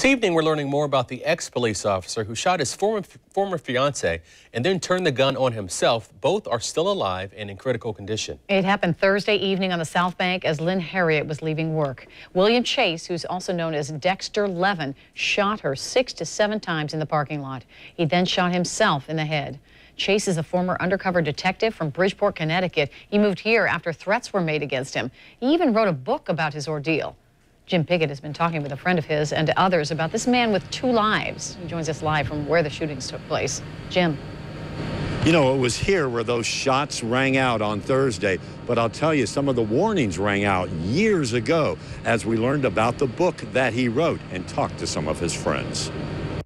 This evening, we're learning more about the ex-police officer who shot his former fiancé and then turned the gun on himself. Both are still alive and in critical condition. It happened Thursday evening on the South Bank as Lynn Harriet was leaving work. William Chase, who's also known as Dexter Levin, shot her 6 to 7 times in the parking lot. He then shot himself in the head. Chase is a former undercover detective from Bridgeport, Connecticut. He moved here after threats were made against him. He even wrote a book about his ordeal. Jim Pickett has been talking with a friend of his and others about this man with 2 lives. He joins us live from where the shootings took place. Jim. You know, it was here where those shots rang out on Thursday, but I'll tell you, some of the warnings rang out years ago as we learned about the book that he wrote and talked to some of his friends.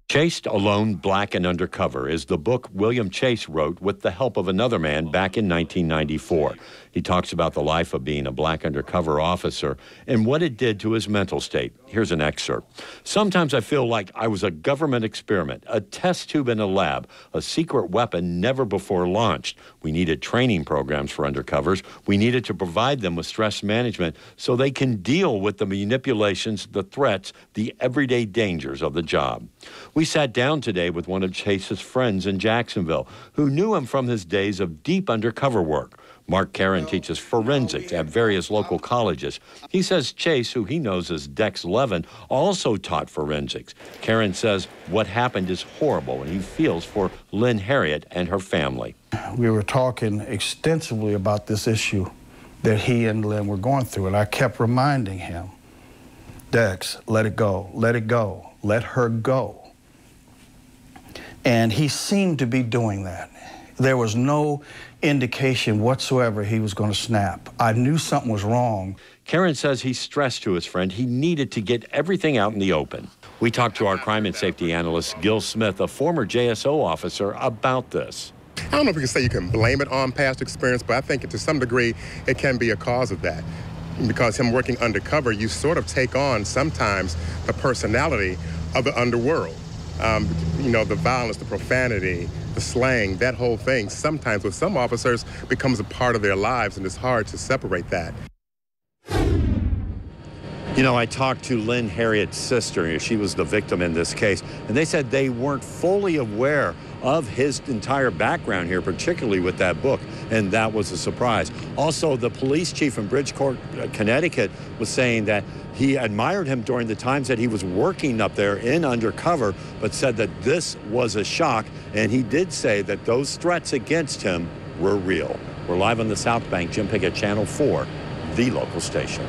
Chased Alone, Black and Undercover is the book William Chase wrote with the help of another man back in 1994. He talks about the life of being a black undercover officer and what it did to his mental state. Here's an excerpt. Sometimes I feel like I was a government experiment, a test tube in a lab, a secret weapon never before launched. We needed training programs for undercovers. We needed to provide them with stress management so they can deal with the manipulations, the threats, the everyday dangers of the job. We sat down today with one of Chase's friends in Jacksonville who knew him from his days of deep undercover work. Mark Karen teaches forensics at various local colleges. He says Chase, who he knows as Dex Levin, also taught forensics. Karen says what happened is horrible, and he feels for Lynn Harriet and her family. We were talking extensively about this issue that he and Lynn were going through, and I kept reminding him, Dex, let it go, let it go, let her go. And he seemed to be doing that. There was no indication whatsoever he was going to snap. I knew something was wrong. Karen says he stressed to his friend he needed to get everything out in the open. We talked to our crime and safety analyst, Gil Smith, a former JSO officer, about this. I don't know if you can say you can blame it on past experience, but I think to some degree it can be a cause of that. Because him working undercover, you sort of take on sometimes the personality of the underworld. You know, the violence, the profanity, the slang, that whole thing, sometimes with some officers becomes a part of their lives, and it's hard to separate that. You know, I talked to Lynn Harriet's sister. She was the victim in this case, and they said they weren't fully aware of his entire background here, particularly with that book, and that was a surprise. Also, the police chief in Bridgeport, Connecticut, was saying that he admired him during the times that he was working up there in undercover, but said that this was a shock, and he did say that those threats against him were real. We're live on the South Bank. Jim Pickett, Channel 4, the local station.